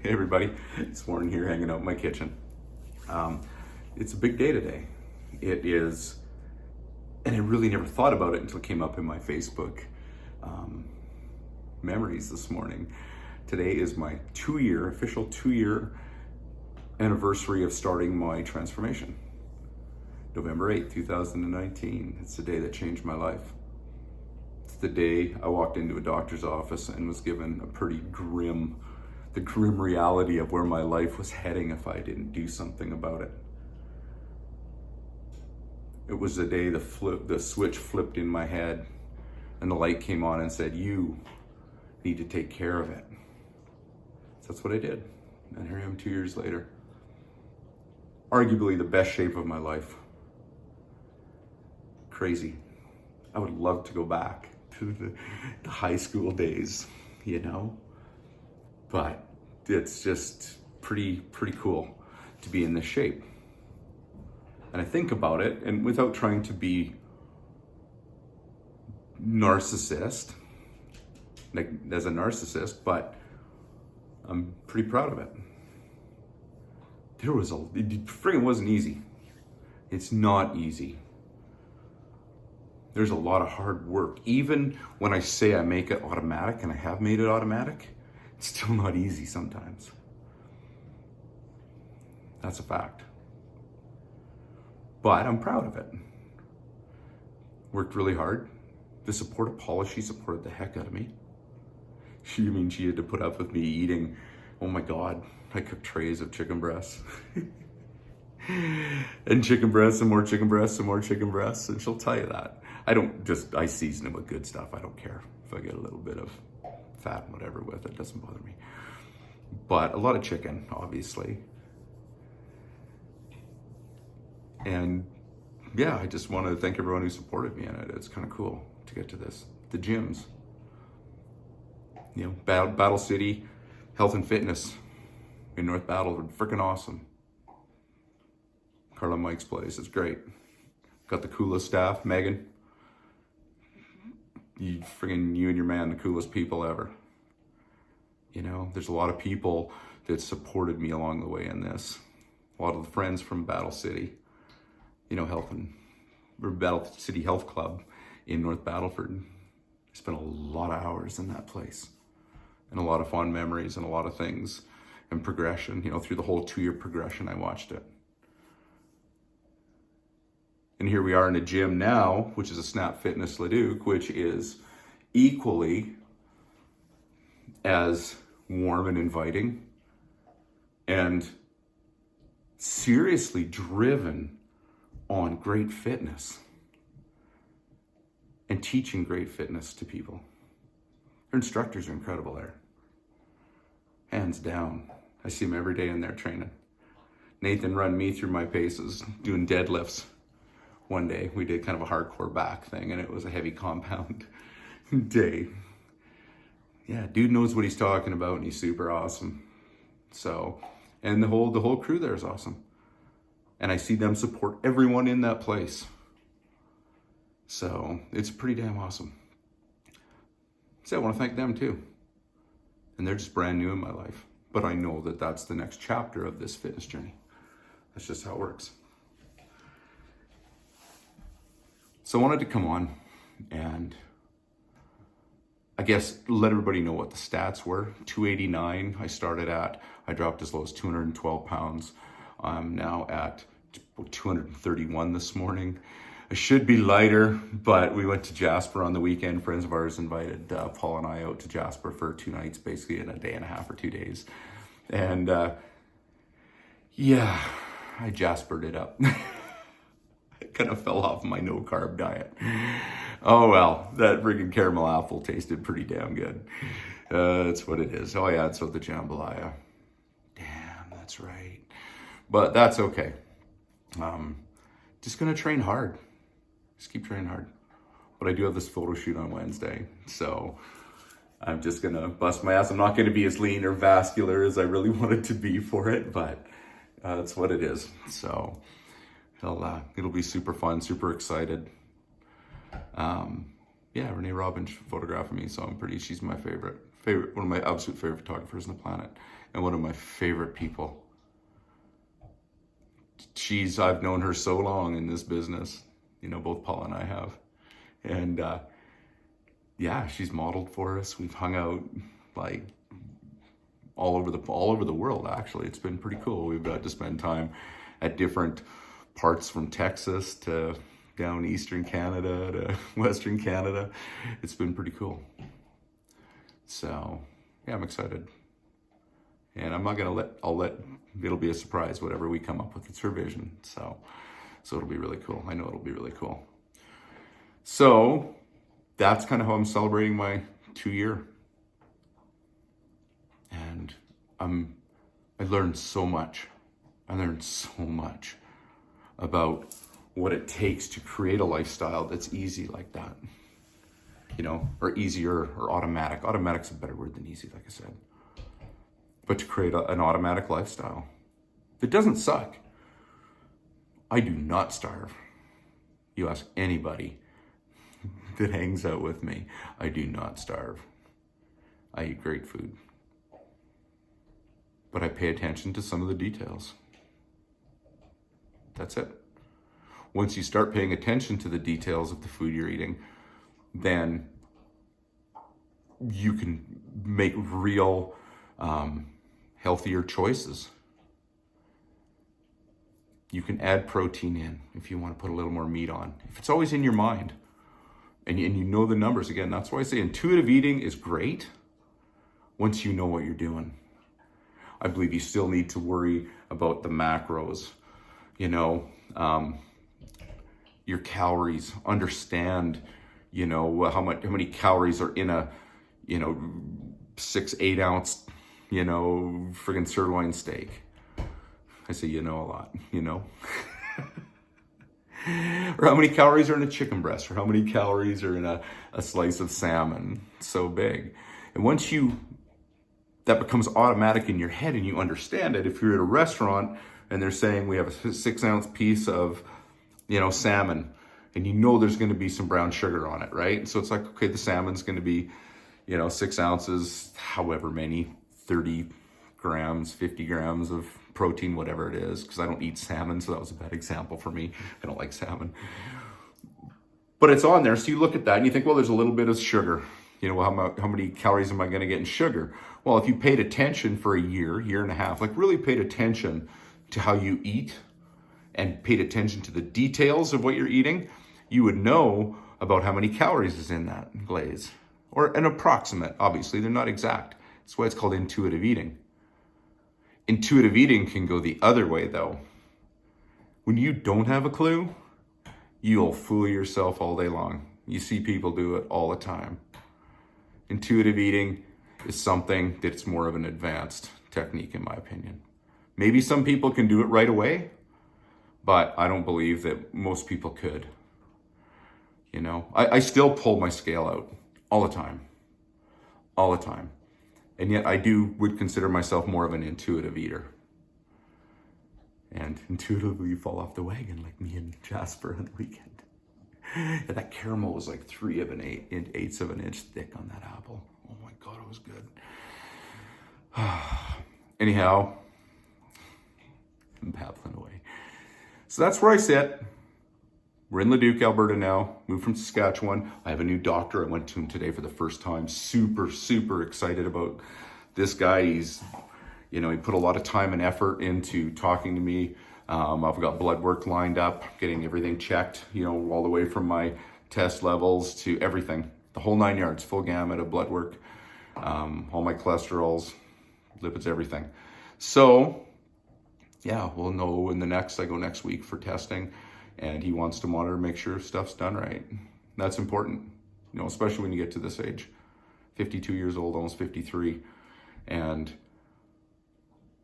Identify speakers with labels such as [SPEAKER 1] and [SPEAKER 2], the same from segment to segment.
[SPEAKER 1] Hey everybody, it's Warren here hanging out in my kitchen. It's a big day today. It is, and I really never thought about it until it came up in my Facebook memories this morning. Today is my official 2-year anniversary of starting my transformation. November 8th, 2019. It's the day that changed my life. It's the day I walked into a doctor's office and was given a pretty grim reality of where my life was heading if I didn't do something about it. It was the day the switch flipped in my head and the light came on and said, you need to take care of it. So that's what I did. And here I am 2 years later. Arguably the best shape of my life. Crazy. I would love to go back to the high school days, but it's just pretty cool to be in this shape. And I think about it, and without trying to be narcissist, as a narcissist, but I'm pretty proud of it. It friggin' wasn't easy. It's not easy. There's a lot of hard work. Even when I say I make it automatic, and I have made it automatic, it's still not easy sometimes. That's a fact. But I'm proud of it. Worked really hard. The support of Paula, she supported the heck out of me. She had to put up with me eating, oh my God, I cooked trays of chicken breasts. And chicken breasts and more chicken breasts and more chicken breasts, and she'll tell you that. I season it with good stuff. I don't care if I get a little bit of fat and whatever with it, doesn't bother me. But a lot of chicken, obviously. And yeah, I just want to thank everyone who supported me in it. It's kind of cool to get to this. The gyms, Battle City Health and Fitness in North Battle, freaking awesome. Carla Mike's place is great. Got the coolest staff, Megan. You and your man, the coolest people ever. There's a lot of people that supported me along the way in this. A lot of the friends from Battle City, Battle City Health Club in North Battleford. I spent a lot of hours in that place, and a lot of fond memories and a lot of things and progression, through the whole 2-year progression, I watched it. And here we are in a gym now, which is a Snap Fitness Leduc, which is equally as warm and inviting and seriously driven on great fitness and teaching great fitness to people. Their instructors are incredible there. Hands down. I see them every day in there training. Nathan run me through my paces doing deadlifts. One day we did kind of a hardcore back thing, and it was a heavy compound day. Yeah, dude knows what he's talking about, and he's super awesome. So, and the whole crew there is awesome. And I see them support everyone in that place. So it's pretty damn awesome. So I want to thank them too. And they're just brand new in my life. But I know that that's the next chapter of this fitness journey. That's just how it works. So I wanted to come on and I guess let everybody know what the stats were. 289 I started at. I dropped as low as 212 pounds. I'm now at 231 this morning. I should be lighter, but we went to Jasper on the weekend. Friends of ours invited Paul and I out to Jasper for 2 nights, basically in a day and a half or 2 days. And yeah, I Jaspered it up. I kind of fell off my no-carb diet. Oh well, that friggin' caramel apple tasted pretty damn good. That's what it is. Oh yeah, it's with the jambalaya. Damn, that's right. But that's okay. Just gonna train hard. Just keep training hard. But I do have this photo shoot on Wednesday, so I'm just gonna bust my ass. I'm not gonna be as lean or vascular as I really wanted to be for it, but that's what it is. So it'll be super fun, super excited. Yeah, Renee Robbins photographed me, so she's my favorite one of my absolute favorite photographers on the planet, and one of my favorite people. I've known her so long in this business, both Paula and I have. And she's modeled for us. We've hung out like all over the world, actually. It's been pretty cool. We've got to spend time at different parts, from Texas to down Eastern Canada to Western Canada. It's been pretty cool. So yeah, I'm excited. And I'm not gonna it'll be a surprise, whatever we come up with. It's her vision. So it'll be really cool. I know it'll be really cool. So that's kind of how I'm celebrating my 2-year. And I learned so much. I learned so much about what it takes to create a lifestyle that's easy like that. Or easier, or automatic. Automatic's a better word than easy, like I said. But to create an automatic lifestyle that doesn't suck. I do not starve. You ask anybody that hangs out with me, I do not starve. I eat great food. But I pay attention to some of the details. That's it. Once you start paying attention to the details of the food you're eating, then you can make real healthier choices. You can add protein in if you want to put a little more meat on. If it's always in your mind and you know the numbers, again, that's why I say intuitive eating is great once you know what you're doing. I believe you still need to worry about the macros, your calories, understand, how many calories are in a, 6-8 ounce, friggin' sirloin steak. I say, a lot, or how many calories are in a chicken breast, or how many calories are in a slice of salmon, so big. And once that becomes automatic in your head and you understand it, if you're at a restaurant and they're saying we have a 6-ounce piece of, salmon, and there's going to be some brown sugar on it, right? So it's like, okay, the salmon's going to be, 6 ounces, however many, 30 grams, 50 grams of protein, whatever it is, because I don't eat salmon, so that was a bad example for me. I don't like salmon. But it's on there, so you look at that and you think, well, there's a little bit of sugar. How many calories am I going to get in sugar? Well, if you paid attention for a year and a half, like really paid attention to how you eat and paid attention to the details of what you're eating, you would know about how many calories is in that glaze. Or an approximate, obviously, they're not exact. That's why it's called intuitive eating. Intuitive eating can go the other way, though. When you don't have a clue, you'll fool yourself all day long. You see people do it all the time. Intuitive eating is something that's more of an advanced technique, in my opinion. Maybe some people can do it right away, but I don't believe that most people could. I still pull my scale out all the time. And yet I would consider myself more of an intuitive eater. And intuitively you fall off the wagon like me and Jasper on the weekend. And that caramel was like 3/8 of an inch thick on that apple. Oh my God, it was good. Anyhow, I'm babbling away. So that's where I sit. We're in Leduc, Alberta now, moved from Saskatchewan. I have a new doctor. I went to him today for the first time. Super, super excited about this guy. He's, he put a lot of time and effort into talking to me. I've got blood work lined up, getting everything checked, all the way from my test levels to everything. The whole 9 yards, full gamut of blood work, all my cholesterols, lipids, everything. So, yeah, we'll know I go next week for testing. And he wants to monitor, make sure stuff's done right. That's important, especially when you get to this age. 52 years old, almost 53. And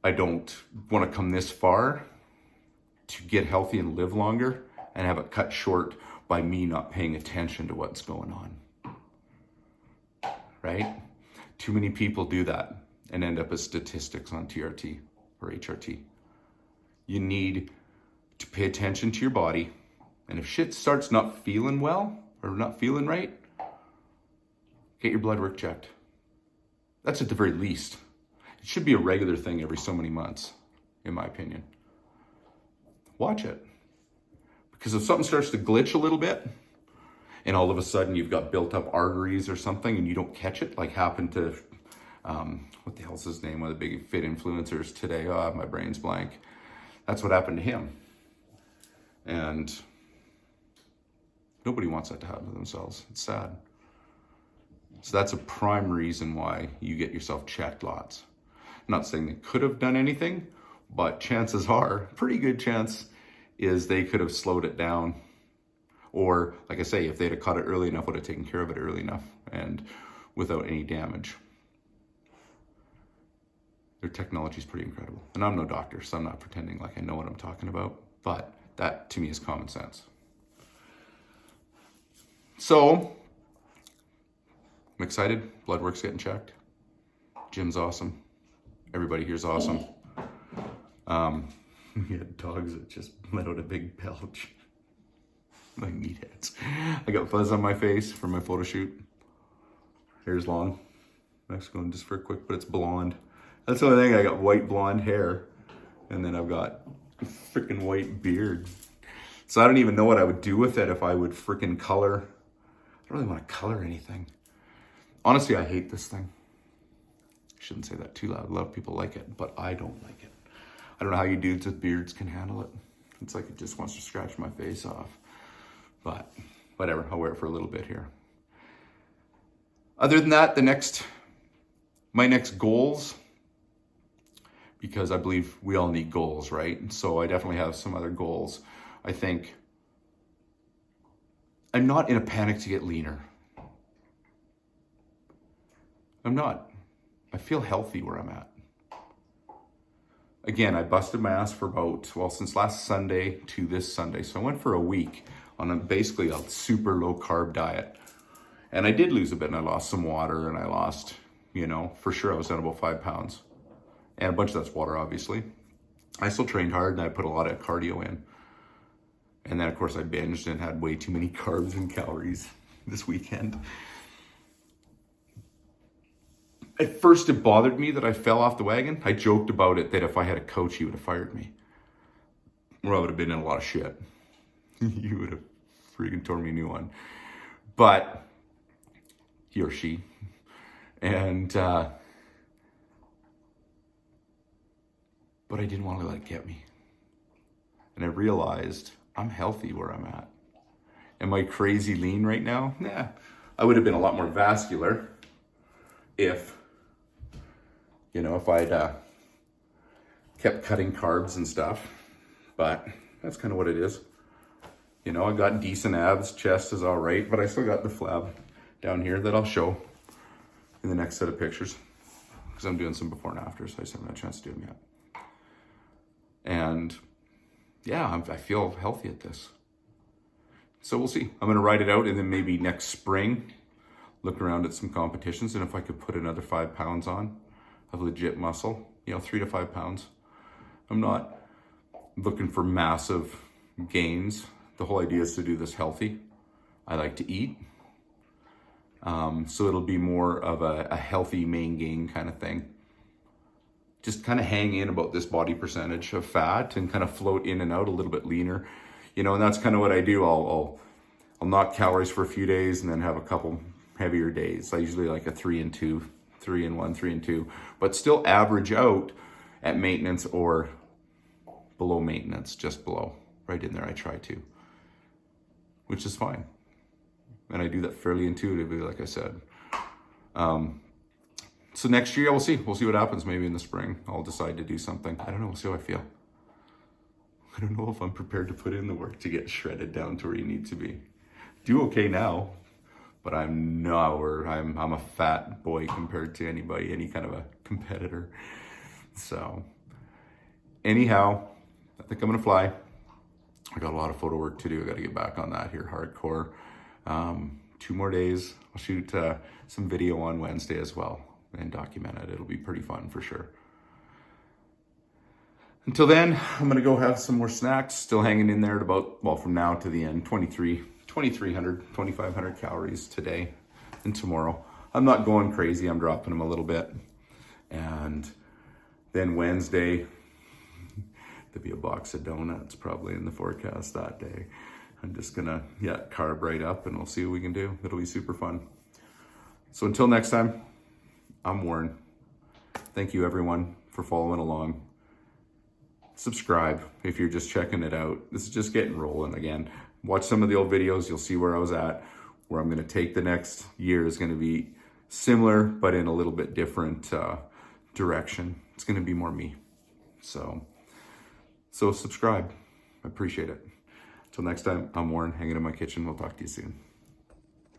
[SPEAKER 1] I don't want to come this far to get healthy and live longer and have it cut short by me not paying attention to what's going on. Right? Too many people do that and end up as statistics on TRT or HRT. You need to pay attention to your body, and if shit starts not feeling well or not feeling right, get your blood work checked. That's at the very least. It should be a regular thing every so many months, in my opinion. Watch it. Because if something starts to glitch a little bit, and all of a sudden you've got built up arteries or something and you don't catch it, like happened to, what the hell's his name, one of the big fit influencers today, my brain's blank. That's what happened to him. And nobody wants that to happen to themselves. It's sad. So that's a prime reason why you get yourself checked lots. I'm not saying they could have done anything, but chances are, pretty good chance is they could have slowed it down. Or, like I say, if they'd have caught it early enough, would have taken care of it early enough and without any damage. Their technology is pretty incredible. And I'm no doctor, so I'm not pretending like I know what I'm talking about. But that, to me, is common sense. So, I'm excited. Blood work's getting checked. Gym's awesome. Everybody here's awesome. We had dogs that just let out a big belch. My meatheads. I got fuzz on my face for my photo shoot. Hair's long. Next going just for a quick, but it's blonde. That's the only thing. I got white blonde hair, and then I've got a freaking white beard. So I don't even know what I would do with it if I would freaking color. I don't really want to color anything. Honestly, I hate this thing. I shouldn't say that too loud. A lot of people like it, but I don't like it. I don't know how you dudes with beards can handle it. It's like it just wants to scratch my face off. But whatever, I'll wear it for a little bit here. Other than that, my next goals, because I believe we all need goals, right? So I definitely have some other goals. I think I'm not in a panic to get leaner. I'm not. I feel healthy where I'm at. Again, I busted my ass for since last Sunday to this Sunday. So I went for a week on basically a super low carb diet. And I did lose a bit, and I lost some water, and I lost, for sure I was down about 5 pounds. And a bunch of that's water, obviously. I still trained hard, and I put a lot of cardio in. And then, of course, I binged and had way too many carbs and calories this weekend. At first, it bothered me that I fell off the wagon. I joked about it that if I had a coach, he would have fired me. Or I would have been in a lot of shit. You would have freaking torn me a new one. But, he or she. And, but I didn't want to let it get me. And I realized I'm healthy where I'm at. Am I crazy lean right now? Nah. I would have been a lot more vascular if I'd kept cutting carbs and stuff. But that's kind of what it is. I got decent abs, chest is all right, but I still got the flab down here that I'll show in the next set of pictures because I'm doing some before and afters. I just haven't had a chance to do them yet. And yeah, I feel healthy at this. So we'll see. I'm going to ride it out, and then maybe next spring, look around at some competitions, and if I could put another 5 pounds on of legit muscle, 3 to 5 pounds. I'm not looking for massive gains. The whole idea is to do this healthy. I like to eat. So it'll be more of a healthy main gain kind of thing. Just kind of hang in about this body percentage of fat and kind of float in and out a little bit leaner, and that's kind of what I do. I'll knock calories for a few days and then have a couple heavier days. I usually like a 3 and 2, 3 and 1, 3 and 2, but still average out at maintenance or below maintenance, just below, right in there. I try to, which is fine. And I do that fairly intuitively, like I said. So next year, we'll see. We'll see what happens. Maybe in the spring, I'll decide to do something. I don't know. We'll see how I feel. I don't know if I'm prepared to put in the work to get shredded down to where you need to be. Do okay now, but I'm nowhere. I'm a fat boy compared to anybody, any kind of a competitor. So anyhow, I think I'm going to fly. I got a lot of photo work to do. I got to get back on that here hardcore. 2 more days. I'll shoot some video on Wednesday as well and document it. It'll be pretty fun for sure. Until then, I'm going to go have some more snacks. Still hanging in there at about, from now to the end, 2,300, 2,500 calories today and tomorrow. I'm not going crazy. I'm dropping them a little bit. And then Wednesday, there'll be a box of donuts probably in the forecast that day. I'm just gonna, carb right up and we'll see what we can do. It'll be super fun. So until next time, I'm Warren. Thank you everyone for following along. Subscribe if you're just checking it out. This is just getting rolling again. Watch some of the old videos, you'll see where I was at. Where I'm gonna take the next year is gonna be similar, but in a little bit different direction. It's gonna be more me. So subscribe, I appreciate it. Till next time, I'm Warren, hanging in my kitchen. We'll talk to you soon.